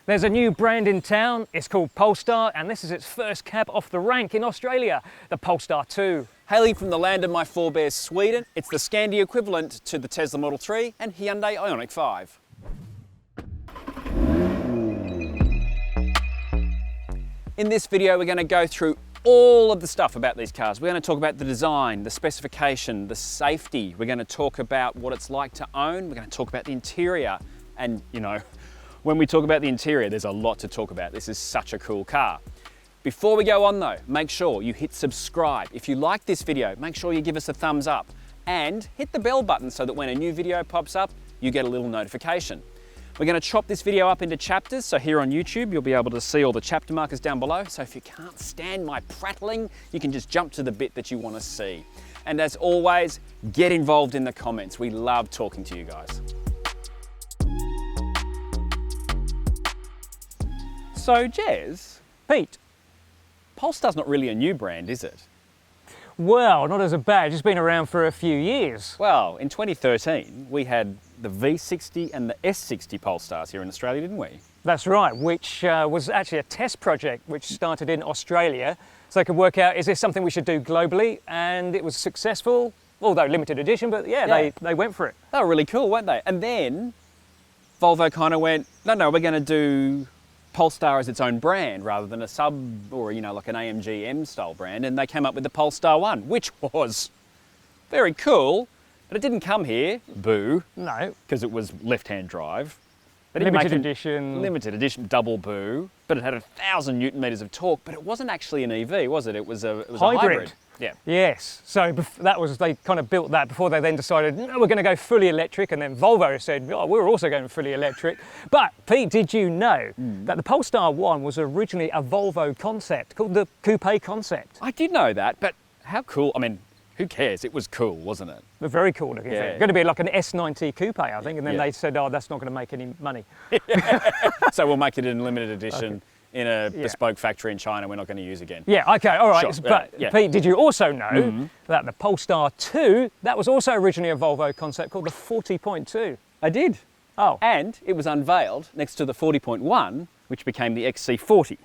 There's a new brand in town, it's called Polestar, and this is its first cab off the rank in Australia, the Polestar 2. Hailing from the land of my forebears, Sweden, it's the Scandi equivalent to the Tesla Model 3 and Hyundai Ioniq 5. In this video, we're going to go through all of the stuff about these cars. We're going to talk about the design, the specification, the safety. We're going to talk about what it's like to own. We're going to talk about the interior. And, you know, when we talk about the interior, there's a lot to talk about. This is such a cool car. Before we go on though, make sure you hit subscribe. If you like this video, make sure you give us a thumbs up and hit the bell button so that when a new video pops up, you get a little notification. We're going to chop this video up into chapters, so here on YouTube you'll be able to see all the chapter markers down below, so if you can't stand my prattling, you can just jump to the bit that you want to see. And as always, get involved in the comments. We love talking to you guys. So Jez, Pete. Polestar's not really a new brand, is it? Well, not as a badge, it's been around for a few years. Well, in 2013, we had the V60 and the S60 Polestars here in Australia, didn't we? That's right, which was actually a test project which started in Australia, so they could work out, is this something we should do globally? And it was successful, although limited edition, but yeah. They went for it. They were really cool, weren't they? And then Volvo kind of went, no, we're going to do Polestar as its own brand rather than a sub or, you know, like an AMG M style brand, and they came up with the Polestar 1, which was very cool, but it didn't come here, boo. No. Because it was left-hand drive. Limited edition. Limited edition, double boo, but it had 1,000 Newton meters of torque, but it wasn't actually an EV, was it? It was a hybrid. Yeah. Yes, so they kind of built that before they then decided, no, we're going to go fully electric, and then Volvo said, oh, we're also going fully electric. But Pete, did you know that the Polestar 1 was originally a Volvo concept called the Coupe concept? I did know that, but how cool, I mean, who cares? It was cool, wasn't it? A very cool looking thing. Going to be like an S90 Coupe, I think, and then they said, oh, that's not going to make any money. So we'll make it in limited edition. Okay. In a bespoke factory in China we're not going to use again. Yeah, okay, all right. Sure. But Pete, did you also know that the Polestar 2, that was also originally a Volvo concept called the 40.2? I did. Oh. And it was unveiled next to the 40.1, which became the XC40.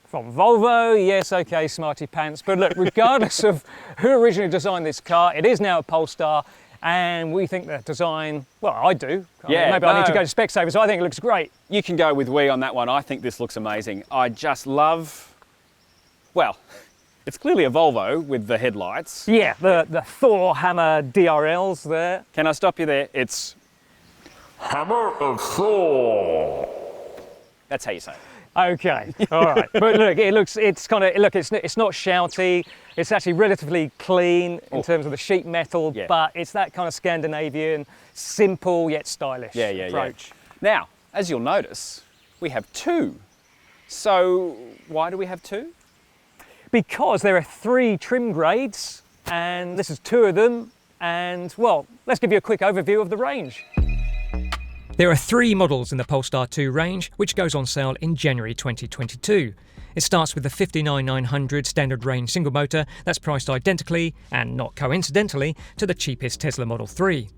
From Volvo, yes, okay, smarty pants. But look, regardless of who originally designed this car, it is now a Polestar. And we think the design, well, I do. Maybe I need to go to Specsavers. I think it looks great. You can go with we on that one. I think this looks amazing. I just love, well, it's clearly a Volvo with the headlights. Yeah, the Thor Hammer DRLs there. Can I stop you there? It's Hammer of Thor. That's how you say it. Okay, all right. But look, it's not shouty. It's actually relatively clean in terms of the sheet metal, but it's that kind of Scandinavian, simple yet stylish approach. Now, as you'll notice, we have two. So why do we have two? Because there are 3 trim grades, and this is 2 of them. And well, let's give you a quick overview of the range. There are 3 models in the Polestar 2 range, which goes on sale in January 2022. It starts with the 59900 standard range single motor that's priced identically, and not coincidentally, to the cheapest Tesla Model 3.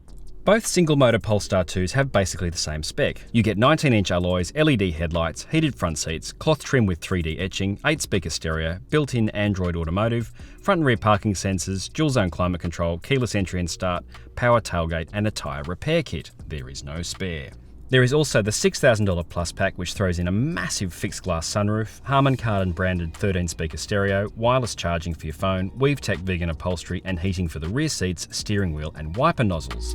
Both single motor Polestar 2s have basically the same spec. You get 19-inch alloys, LED headlights, heated front seats, cloth trim with 3D etching, 8-speaker stereo, built-in Android Automotive, front and rear parking sensors, dual-zone climate control, keyless entry and start, power tailgate and a tyre repair kit. There is no spare. There is also the $6,000 Plus pack, which throws in a massive fixed glass sunroof, Harman Kardon branded 13-speaker stereo, wireless charging for your phone, WeaveTech vegan upholstery and heating for the rear seats, steering wheel and wiper nozzles.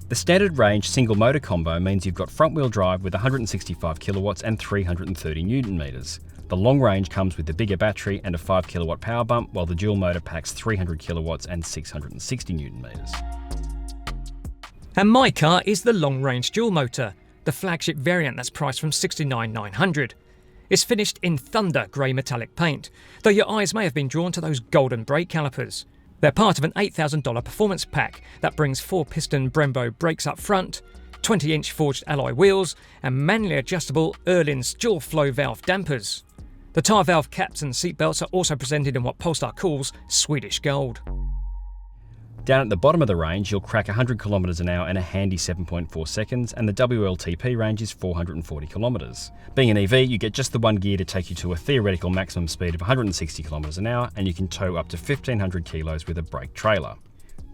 The standard range single motor combo means you've got front wheel drive with 165 kilowatts and 330 Newton meters. The long range comes with the bigger battery and a 5 kilowatt power bump, while the dual motor packs 300 kilowatts and 660 Newton meters. And my car is the long-range dual motor, the flagship variant that's priced from $69,900. It's finished in thunder grey metallic paint, though your eyes may have been drawn to those golden brake calipers. They're part of an $8,000 performance pack that brings 4-piston Brembo brakes up front, 20-inch forged alloy wheels, and manually adjustable Erlin's dual flow valve dampers. The tyre valve caps and seat belts are also presented in what Polestar calls Swedish gold. Down at the bottom of the range, you'll crack 100 kilometres an hour in a handy 7.4 seconds, and the WLTP range is 440 kilometres. Being an EV, you get just the one gear to take you to a theoretical maximum speed of 160 kilometres an hour, and you can tow up to 1,500 kilos with a brake trailer.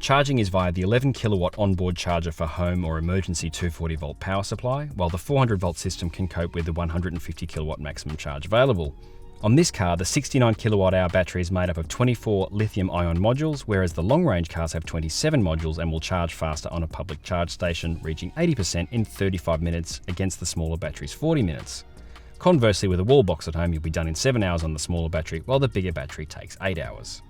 Charging is via the 11 kilowatt onboard charger for home or emergency 240 volt power supply, while the 400 volt system can cope with the 150 kilowatt maximum charge available. On this car, the 69 kilowatt hour battery is made up of 24 lithium-ion modules, whereas the long-range cars have 27 modules and will charge faster on a public charge station, reaching 80% in 35 minutes against the smaller battery's 40 minutes. Conversely, with a wall box at home, you'll be done in 7 hours on the smaller battery, while the bigger battery takes 8 hours.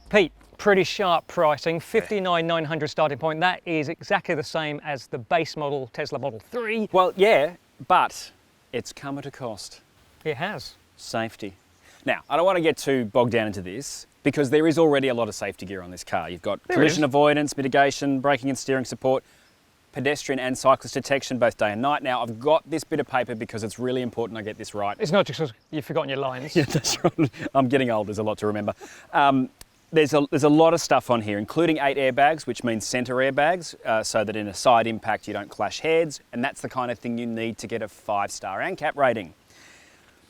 Pete, pretty sharp pricing, 59,900 starting point. That is exactly the same as the base model Tesla Model 3. Well, yeah, but it's come at a cost. It has. Safety. Now, I don't want to get too bogged down into this because there is already a lot of safety gear on this car. You've got collision avoidance, mitigation, braking and steering support, pedestrian and cyclist detection both day and night. Now, I've got this bit of paper because it's really important I get this right. It's not just because you've forgotten your lines. Yeah, that's right. I'm getting old, there's a lot to remember. There's a lot of stuff on here, including 8 airbags, which means centre airbags, so that in a side impact you don't clash heads, and that's the kind of thing you need to get a 5-star ANCAP rating.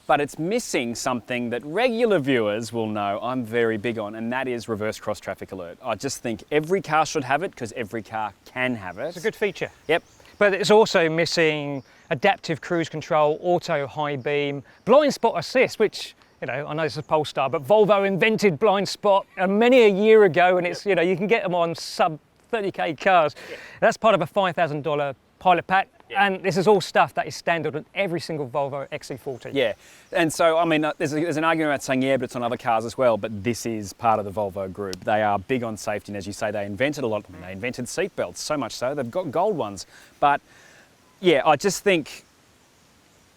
But it's missing something that regular viewers will know I'm very big on, and that is reverse cross traffic alert. I just think every car should have it because every car can have it. It's a good feature. Yep. But it's also missing adaptive cruise control, auto high beam, blind spot assist, which, you know, I know this is Polestar, but Volvo invented blind spot many a year ago, and it's, you know, you can get them on sub 30k cars. Yeah. That's part of a $5,000 pilot pack. Yeah. And this is all stuff that is standard on every single Volvo XC40. Yeah, and so, I mean, there's an argument about saying, yeah, but it's on other cars as well, but this is part of the Volvo group. They are big on safety, and as you say, they invented a lot. I mean, they invented seatbelts, so much so, they've got gold ones. But, yeah, I just think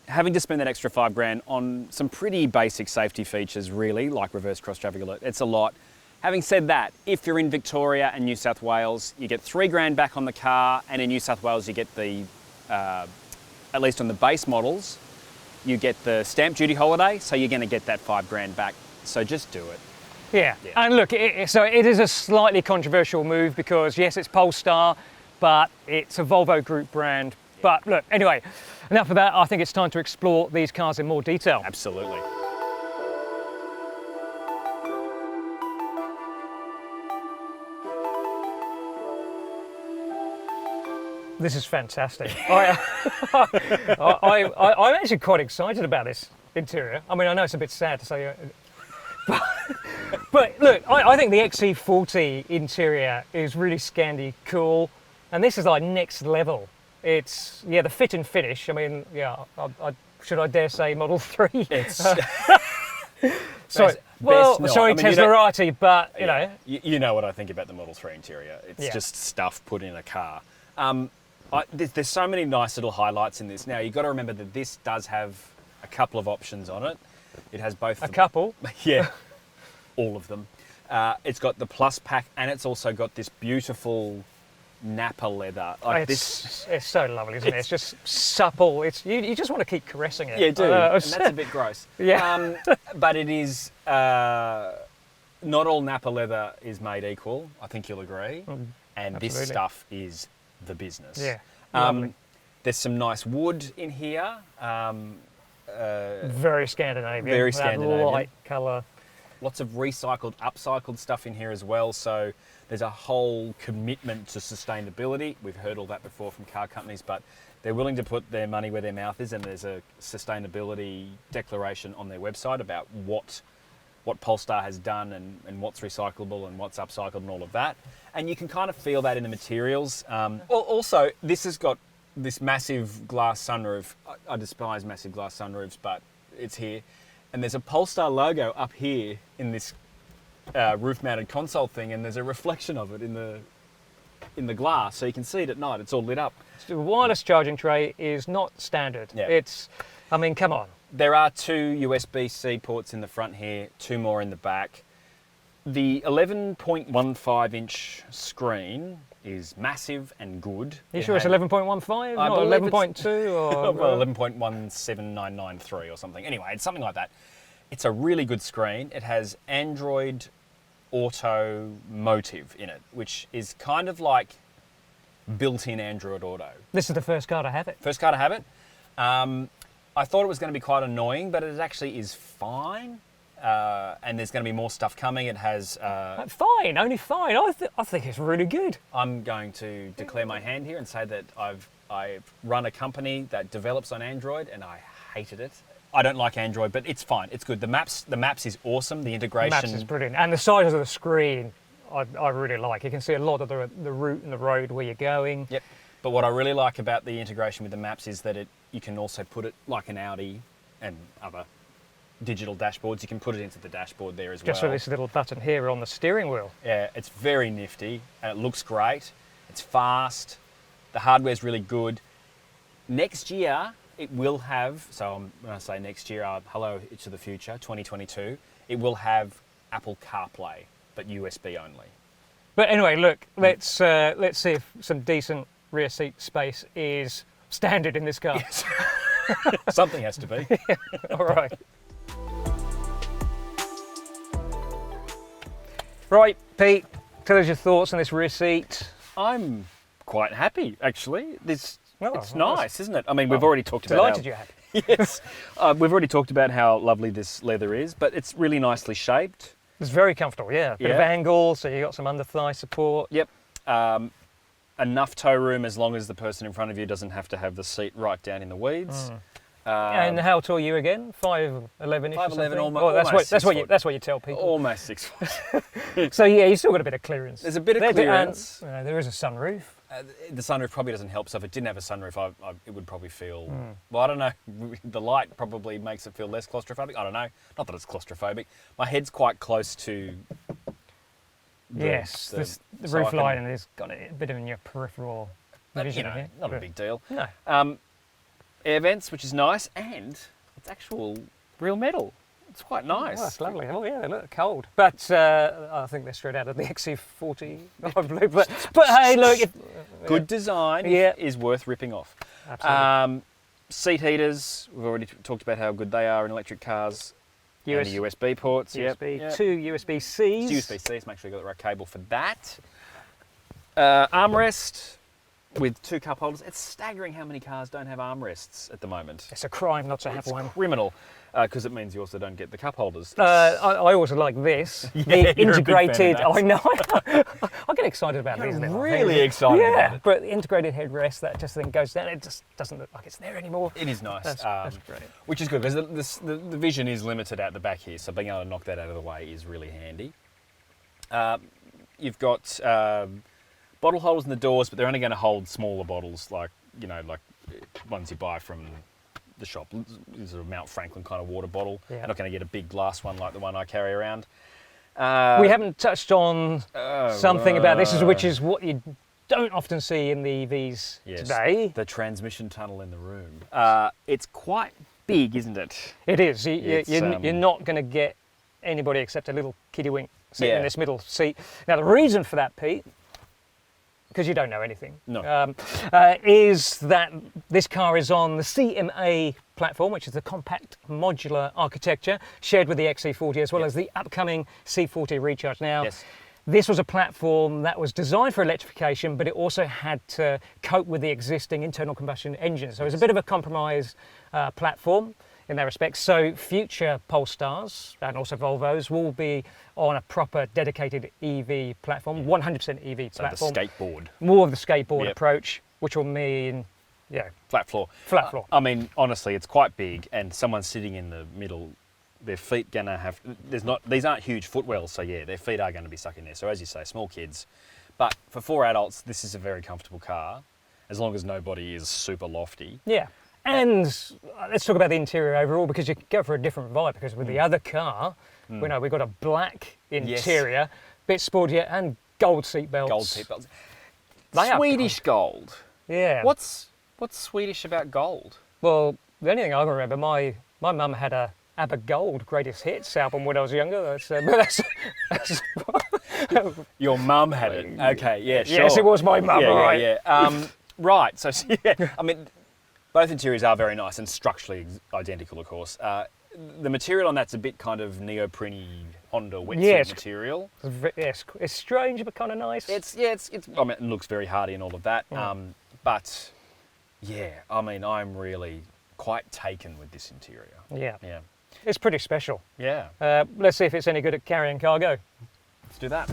having to spend that extra $5,000 on some pretty basic safety features, really, like reverse cross traffic alert, it's a lot. Having said that, if you're in Victoria and New South Wales, you get $3,000 back on the car, and in New South Wales, you get the at least on the base models, you get the stamp duty holiday, so you're going to get that $5,000 back. So just do it. Yeah. And look, so it is a slightly controversial move because yes, it's Polestar, but it's a Volvo Group brand. Yeah. But look, anyway, enough of that. I think it's time to explore these cars in more detail. Absolutely. This is fantastic. I'm actually quite excited about this interior. I mean, I know it's a bit sad to say, but look, I think the XC40 interior is really Scandi cool, and this is like next level. It's, yeah, the fit and finish. I mean, yeah, should I dare say Model 3? It's sorry, sorry, Teslarati, but you know. You know what I think about the Model 3 interior. It's just stuff put in a car. There's so many nice little highlights in this. Now, you've got to remember that this does have a couple of options on it. It has both. A couple? Yeah, all of them. It's got the Plus pack, and it's also got this beautiful Napa leather. Like it's so lovely, isn't it? It's just supple. It's you just want to keep caressing it. Yeah, you do. And that's a bit gross. Yeah. But it is, not all Napa leather is made equal. I think you'll agree. And absolutely. This stuff is the business. Yeah. There's some nice wood in here. Very Scandinavian. Very Scandinavian. That light colour. Lots of recycled, upcycled stuff in here as well. So there's a whole commitment to sustainability. We've heard all that before from car companies, but they're willing to put their money where their mouth is, and there's a sustainability declaration on their website about what Polestar has done and what's recyclable and what's upcycled and all of that. And you can kind of feel that in the materials. Also, this has got this massive glass sunroof. I despise massive glass sunroofs, but it's here. And there's a Polestar logo up here in this roof-mounted console thing, and there's a reflection of it in the glass, so you can see it at night. It's all lit up. The wireless charging tray is not standard. Yeah. I mean, come on. There are 2 USB-C ports in the front here, 2 more in the back. The 11.15-inch screen is massive and good. Are you sure it's 11.15? Not 11.2 or... Well, 11.17993 or something. Anyway, it's something like that. It's a really good screen. It has Android automotive in it, which is kind of like built-in Android Auto. This is the first car to have it. First car to have it. I thought it was going to be quite annoying, but it actually is fine. And there's going to be more stuff coming. It has... Fine, only fine. I think it's really good. I'm going to declare my hand here and say that I've run a company that develops on Android, and I hated it. I don't like Android, but it's fine. It's good. The maps is awesome. The integration... Maps is brilliant. And the size of the screen, I really like. You can see a lot of the route and the road where you're going. Yep. But what I really like about the integration with the maps is that you can also put it like an Audi and other digital dashboards. You can put it into the dashboard there as well. Just with this little button here on the steering wheel. Yeah, it's very nifty and it looks great. It's fast. The hardware's really good. Next year, it will have, so when I say next year, hello, it's to the future, 2022, it will have Apple CarPlay, but USB only. But anyway, look, let's see if some decent rear seat space is standard in this car. Yes. Something has to be. All right. Right, Pete, tell us your thoughts on this rear seat. I'm quite happy, actually. It's nice, isn't it? I mean, we've already talked about Delighted you're happy. Yes. We've already talked about how lovely this leather is, but it's really nicely shaped. It's very comfortable, yeah. Bit of angle, so you got some under thigh support. Yep. Enough toe room as long as the person in front of you doesn't have to have the seat right down in the weeds. And how tall are you again? 5'11"-ish? 5'11", almost. That's what you tell people. Almost 6 foot. So yeah, you still got a bit of clearance. There's a bit of clearance. And, there is a sunroof. The sunroof probably doesn't help. So if it didn't have a sunroof, it would probably feel. Well, I don't know. The light probably makes it feel less claustrophobic. I don't know. Not that it's claustrophobic. My head's quite close to. The roof lining has got a bit in your peripheral vision. Not a big deal. No. Air vents, which is nice, and it's actual real metal. It's quite nice. Oh, that's lovely. Oh yeah, they look cold. But I think they're straight out of the XC40, I believe. But hey, look. Good design is worth ripping off. Absolutely. Seat heaters, we've already talked about how good they are in electric cars. And the USB ports. USB, 2 USB-Cs. 2 USB-Cs, make sure you've got the right cable for that. Armrest with 2 cup holders. It's staggering how many cars don't have armrests at the moment. It's a crime not to have one. It's criminal, because it means you also don't get the cup holders. I also like this. The integrated. I know. I get excited about these. Really excited about it. But the integrated headrest that just then goes down. It just doesn't look like it's there anymore. It is nice. That's great. Which is good because the vision is limited out the back here, so being able to knock that out of the way is really handy. You've got bottle holders in the doors, but they're only going to hold smaller bottles, like ones you buy from the shop. This is a Mount Franklin kind of water bottle. Yeah. You're not going to get a big glass one like the one I carry around. We haven't touched on something about this, which is what you don't often see in the EVs today. The transmission tunnel in the room. It's quite big, isn't it? It is. You're not going to get anybody except a little kiddie wink sitting in this middle seat. Now, the reason for that, Pete, because you don't know anything, is that this car is on the CMA platform, which is the compact modular architecture, shared with the XC40 as well as the upcoming C40 Recharge. Now, this was a platform that was designed for electrification, but it also had to cope with the existing internal combustion engines. So it was a bit of a compromise platform in that respect. So future Polestars and also Volvos will be on a proper dedicated EV platform, 100% EV platform. The skateboard. More of the skateboard approach, which will mean, flat floor. Flat floor. I mean, honestly, it's quite big, and someone sitting in the middle, their feet gonna have. These aren't huge footwells, so their feet are going to be stuck in there. So as you say, small kids, but for 4 adults, this is a very comfortable car, as long as nobody is super lofty. Yeah. And let's talk about the interior overall, because you go for a different vibe, because with the other car, we've got a black interior, bit sportier, and gold seat belts. Gold seat belts. Swedish gold. Yeah. What's Swedish about gold? Well, the only thing I can remember, my mum had a ABBA Gold Greatest Hits album when I was younger. Your mum had it. Okay, yeah, sure. Yes, it was my mum, right? Yeah. Right, so I mean, both interiors are very nice and structurally identical, of course. the material on that's a bit kind of neoprene Honda wetsuit material. It's strange but kind of nice. It's I mean, it looks very hardy and all of that. But yeah, I mean, I'm really quite taken with this interior. Yeah. It's pretty special. Yeah. Let's see if it's any good at carrying cargo. Let's do that.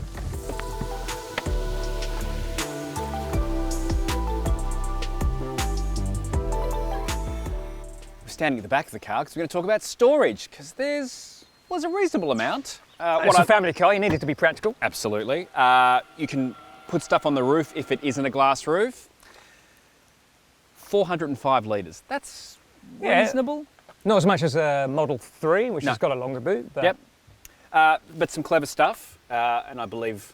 We're standing at the back of the car because we're going to talk about storage, because there's a reasonable amount. It's a family car, you need it to be practical. Absolutely. You can put stuff on the roof if it isn't a glass roof. 405 litres. That's reasonable. Not as much as a Model 3, which has got a longer boot. But... Yep. But some clever stuff, and I believe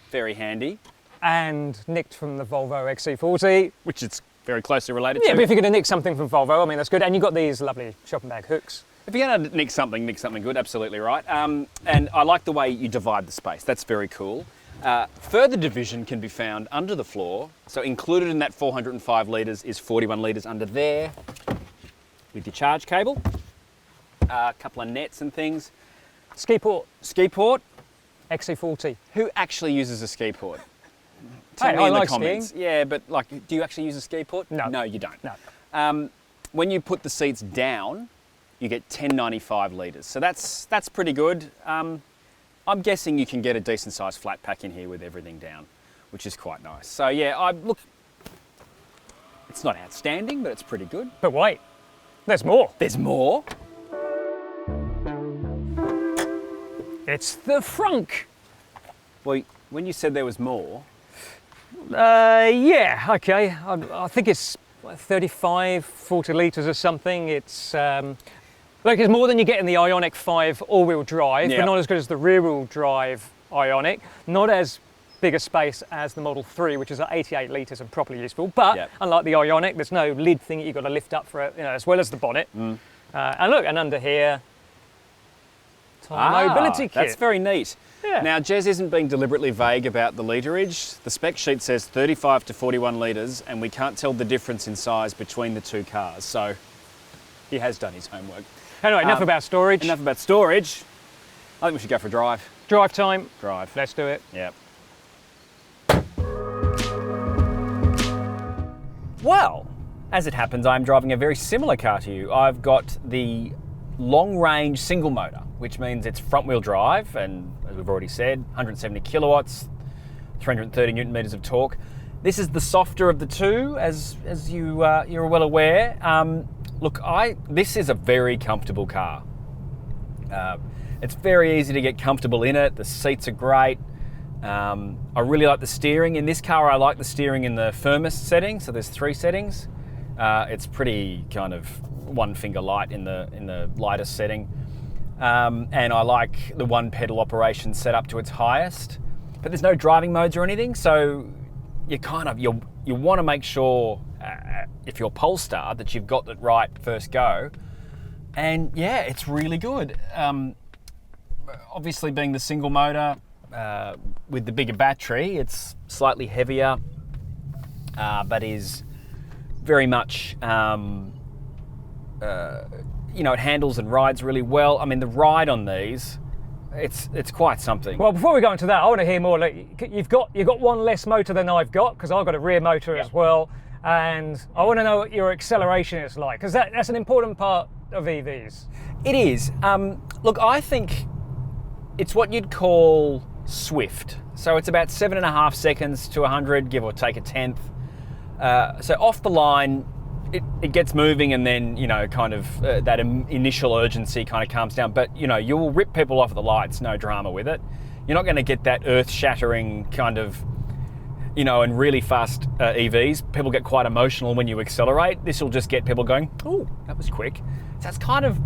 very handy. And nicked from the Volvo XC40. Which it's very closely related to. Yeah, but if you're going to nick something from Volvo, I mean, that's good. And you've got these lovely shopping bag hooks. If you're going to nick something good, absolutely right. And I like the way you divide the space. That's very cool. Further division can be found under the floor. So included in that 405 litres is 41 litres under there with your charge cable. A couple of nets and things. Ski port. Ski port. XC40. Who actually uses a ski port? Hey, Tell me in the like comments. skiing. Yeah, but like, do you actually use a ski port? No. No, you don't. No. When you put the seats down, you get 1095 litres. So that's pretty good. I'm guessing you can get a decent sized flat pack in here with everything down, which is quite nice. So yeah, look, it's not outstanding, but it's pretty good. But wait, there's more. There's more. It's the Frunk. Well, when you said there was more... Yeah, okay. I think it's 35, 40 litres or something. It's like it's more than you get in the Ioniq 5 all-wheel drive, but not as good as the rear-wheel drive Ioniq. Not as big a space as the Model 3, which is at 88 litres and properly useful. But unlike the Ioniq, there's no lid thing that you've got to lift up for it, as well as the bonnet. And look, and under here, mobility kit. That's very neat. Yeah. Now, Jez isn't being deliberately vague about the litrage. The spec sheet says 35 to 41 litres, and we can't tell the difference in size between the two cars. So he has done his homework. Anyway, enough about storage. Enough about storage. I think we should go for a drive. Drive time. Drive. Let's do it. Yep. Well, as it happens, I'm driving a very similar car to you. I've got the long-range single motor, which means it's front-wheel drive, and as we've already said, 170 kilowatts, 330 newton meters of torque. This is the softer of the two, as you're well aware. Look, this is a very comfortable car. It's very easy to get comfortable in it. The seats are great. I really like the steering. In this car, I like the steering in the firmest setting, so there's 3 settings. It's pretty kind of one finger light in the lightest setting. And I like the one pedal operation set up to its highest, but there's no driving modes or anything. So you want to make sure if you're Polestar that you've got it right first go. And yeah, it's really good. Obviously being the single motor with the bigger battery, it's slightly heavier, but is very much, it handles and rides really well. I mean, the ride on these, it's quite something. Well, before we go into that, I want to hear more. Like, you've got one less motor than I've got, because I've got a rear motor as well, and I want to know what your acceleration is like, because that's an important part of EVs. It is. Look, I think it's what you'd call swift. So it's about 7.5 seconds to 100, give or take a tenth. So off the line, it gets moving, and then, that initial urgency kind of calms down. But, you'll rip people off at the lights, no drama with it. You're not going to get that earth-shattering kind of, and really fast EVs. People get quite emotional when you accelerate. This will just get people going, "Ooh, that was quick." So it's kind of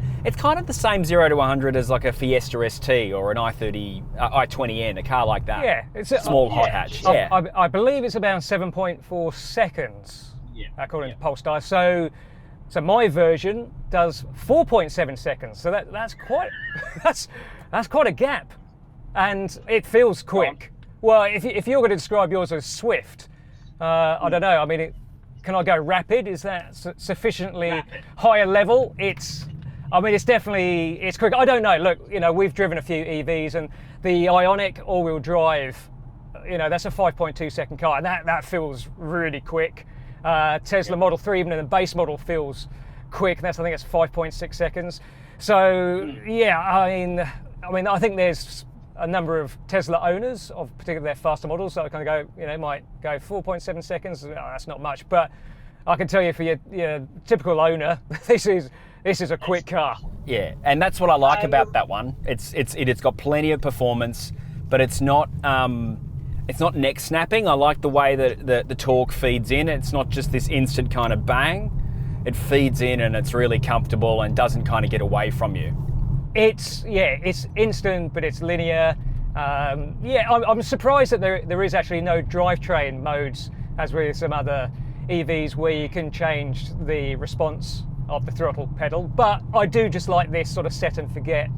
the same 0 to 100 as like a Fiesta ST or an i20N, a car like that. Yeah, it's a small hot hatch. Yeah, I believe it's about 7.4 seconds, according to Polestar. So my version does 4.7 seconds. So that's quite a gap, and it feels quick. Well, if you're going to describe yours as swift, I don't know. I mean, can I go rapid? Is that sufficiently higher level? I mean, it's quick. I don't know. Look, we've driven a few EVs, and the Ioniq all-wheel drive, that's a 5.2 second car, and that feels really quick. Tesla Model 3, even in the base model, feels quick. I think it's 5.6 seconds. So yeah, I mean, I think there's a number of Tesla owners of particularly their faster models that kind of go, might go 4.7 seconds. That's not much, but I can tell you for your typical owner, this is a quick car. Yeah, and that's what I like about that one. It's got plenty of performance, but it's not neck snapping. I like the way that the torque feeds in. It's not just this instant kind of bang. It feeds in and it's really comfortable and doesn't kind of get away from you. It's instant, but it's linear. I'm surprised that there is actually no drivetrain modes, as with some other EVs, where you can change the response of the throttle pedal. But I do just like this sort of set and forget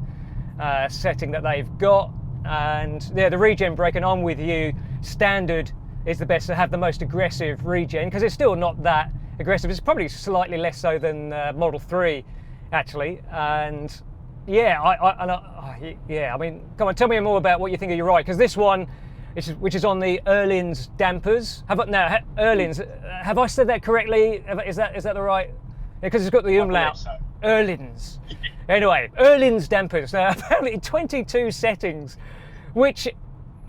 setting that they've got. And yeah, the regen brake, and I'm with you, standard is the best to have the most aggressive regen, because it's still not that aggressive. It's probably slightly less so than Model 3 actually. And yeah, I mean, come on, tell me more about what you think of your ride, because this one, which is on the Erlins dampers. Erlins, have I said that correctly? Is that the right? Because it's got the umlaut. So. Erlins. Anyway, Erlins dampers. Now, apparently 22 settings, which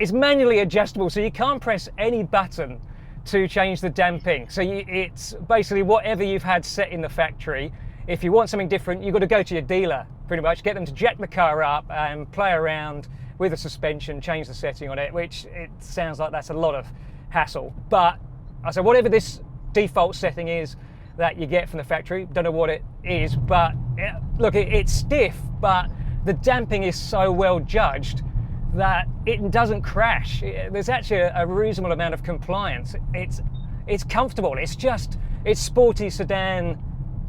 is manually adjustable, so you can't press any button to change the damping. So it's basically whatever you've had set in the factory. If you want something different, you've got to go to your dealer, pretty much, get them to jack the car up and play around with the suspension, change the setting on it, which it sounds like that's a lot of hassle. But I said, whatever this default setting is that you get from the factory, don't know what it is, but look, it's stiff, but the damping is so well judged that it doesn't crash. There's actually a reasonable amount of compliance. It's comfortable. It's sporty sedan,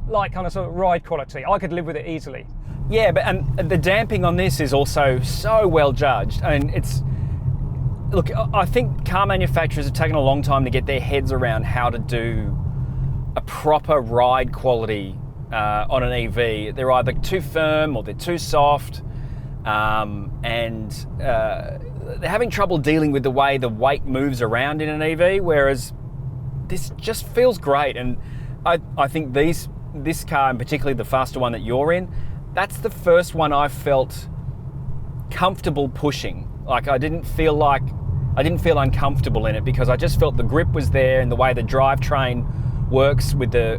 like kind of sort of ride quality. I could live with it easily. Yeah, but the damping on this is also so well judged. I mean, look, I think car manufacturers have taken a long time to get their heads around how to do a proper ride quality on an EV. They're either too firm or they're too soft, and they're having trouble dealing with the way the weight moves around in an EV, whereas this just feels great. And I think this car, and particularly the faster one that you're in, that's the first one I felt comfortable pushing. Like I didn't feel uncomfortable in it, because I just felt the grip was there, and the way the drivetrain works with the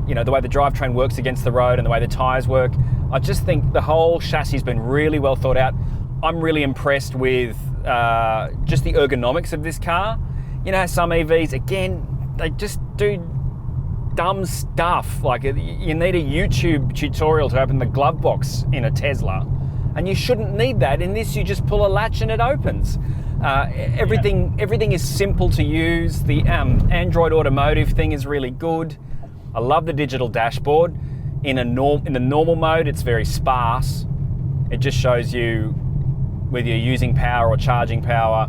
way the drivetrain works against the road, and the way the tyres work. I just think the whole chassis has been really well thought out. I'm really impressed with just the ergonomics of this car. Some EVs, again, they just do dumb stuff. Like you need a YouTube tutorial to open the glove box in a Tesla, and you shouldn't need that. In this, you just pull a latch and it opens. Everything is simple to use. The Android Automotive thing is really good. I love the digital dashboard. In the normal mode, it's very sparse. It just shows you whether you're using power or charging power.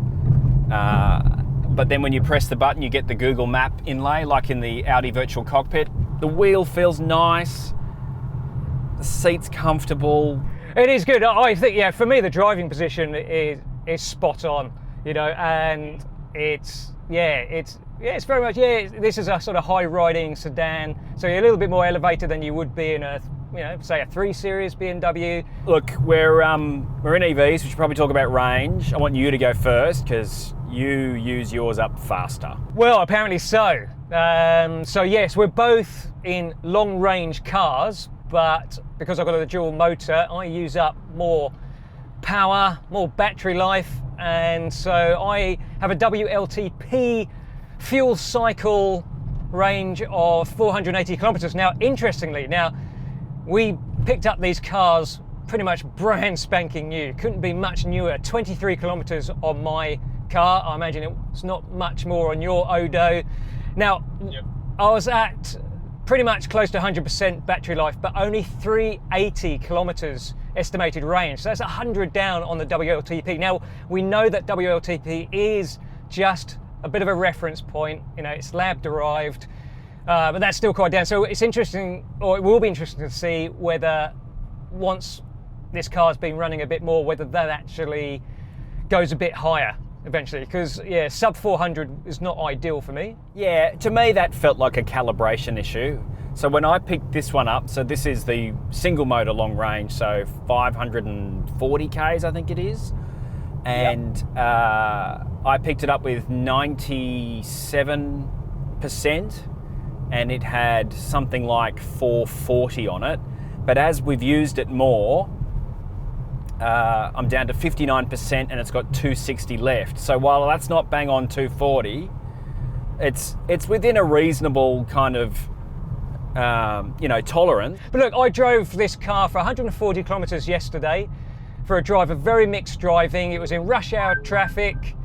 But then when you press the button, you get the Google Map inlay, like in the Audi Virtual Cockpit. The wheel feels nice. The seat's comfortable. It is good. I think, yeah, for me, the driving position is spot on, and it's very much, this is a sort of high riding sedan. So you're a little bit more elevated than you would be in a, say a 3 Series BMW. Look, we're in EVs, we should probably talk about range. I want you to go first, because you use yours up faster. Well, apparently so. So yes, we're both in long range cars, but because I've got a dual motor, I use up more power, more battery life, and so I have a WLTP fuel cycle range of 480 kilometers. Now, interestingly, we picked up these cars pretty much brand spanking new. Couldn't be much newer. 23 kilometers on my car. I imagine it's not much more on your Odo. Now, yep. I was at pretty much close to 100% battery life, but only 380 kilometers estimated range. So that's 100 down on the WLTP. Now, we know that WLTP is just a bit of a reference point. It's lab derived, but that's still quite down. So it's interesting, or it will be interesting to see whether once this car's been running a bit more, whether that actually goes a bit higher eventually, because yeah, sub 400 is not ideal for me. Yeah, to me that felt like a calibration issue. So when I picked this one up, so this is the single motor long range, so 540 Ks I think it is. And I picked it up with 97% and it had something like 440 on it. But as we've used it more, I'm down to 59% and it's got 260 left. So while that's not bang on 240, it's within a reasonable kind of tolerance. But look, I drove this car for 140 kilometers yesterday for a drive of very mixed driving. It was in rush hour traffic.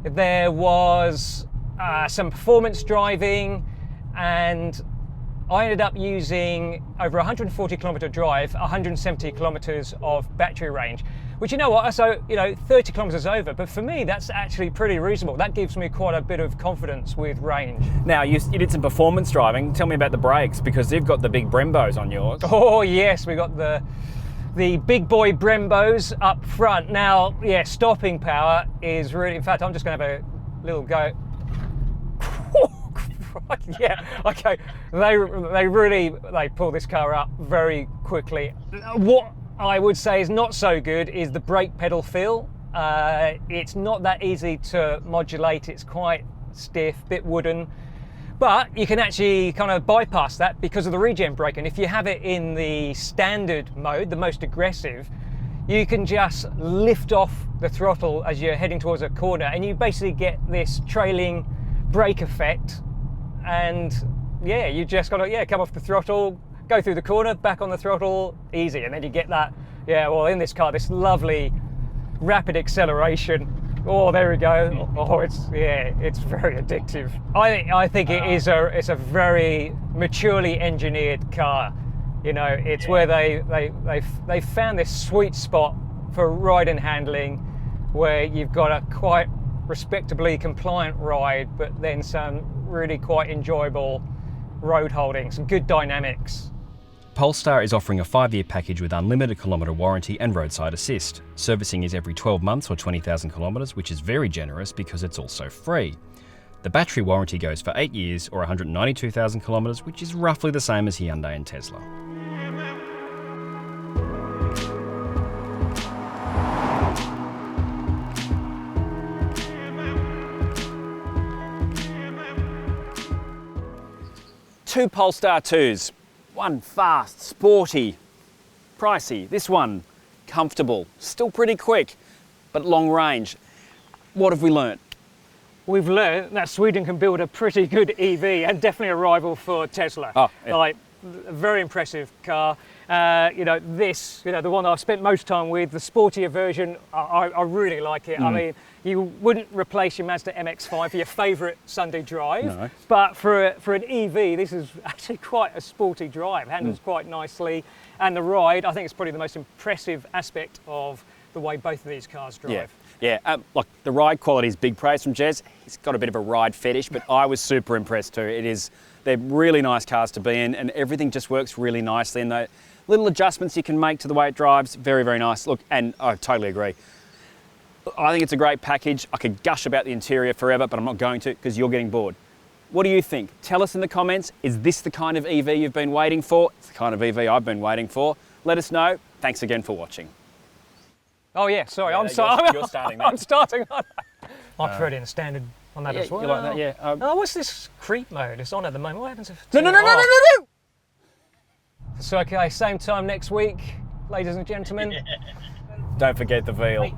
There was some performance driving, and I ended up using over 140 kilometer drive, 170 kilometers of battery range, which, you know what, so 30 kilometers over, but for me that's actually pretty reasonable. That gives me quite a bit of confidence with range. Now you did some performance driving. Tell me about the brakes, because you've got the big Brembos on yours. Oh yes, we got the big boy Brembos up front. Now, yeah, stopping power is really, in fact, I'm just going to have a little go. Yeah, okay. They pull this car up very quickly. What I would say is not so good is the brake pedal feel. It's not that easy to modulate. It's quite stiff, bit wooden. But you can actually kind of bypass that because of the regen brake. And if you have it in the standard mode, the most aggressive, you can just lift off the throttle as you're heading towards a corner, and you basically get this trailing brake effect. And yeah, you just got to come off the throttle, go through the corner, back on the throttle, easy. And then you get that, in this car, this lovely rapid acceleration. Oh, there we go. Oh, it's very addictive. I think it's a very maturely engineered car. It's where they found this sweet spot for ride and handling, where you've got a quite respectably compliant ride, but then some really quite enjoyable road holding, some good dynamics. Polestar is offering a 5-year package with unlimited kilometre warranty and roadside assist. Servicing is every 12 months or 20,000 kilometres, which is very generous because it's also free. The battery warranty goes for 8 years or 192,000 kilometres, which is roughly the same as Hyundai and Tesla. Two Polestar 2s. One fast, sporty, pricey. This one, comfortable, still pretty quick, but long range. What have we learnt? We've learnt that Sweden can build a pretty good EV, and definitely a rival for Tesla. Oh, yeah. Like, a very impressive car. The one I've spent most time with, the sportier version, I really like it. I mean, you wouldn't replace your Mazda MX-5 for your favourite Sunday drive, No. but for an EV, this is actually quite a sporty drive. Handles quite nicely, and the ride, I think, is probably the most impressive aspect of the way both of these cars drive. Look, the ride quality is big praise from Jez. He's got a bit of a ride fetish, but I was super impressed too. They're really nice cars to be in, and everything just works really nicely. And the little adjustments you can make to the way it drives, very, very nice. Look, and I totally agree. I think it's a great package. I could gush about the interior forever, but I'm not going to, because you're getting bored. What do you think? Tell us in the comments, is this the kind of EV you've been waiting for? It's the kind of EV I've been waiting for. Let us know. Thanks again for watching. Oh yeah, sorry, Yeah, I'm sorry. you're starting that. I'm starting. I prefer it in standard on that as well. You like that? Yeah. Oh, what's this creep mode? It's on at the moment. What happens if... No! So okay, same time next week, ladies and gentlemen. Don't forget the veal.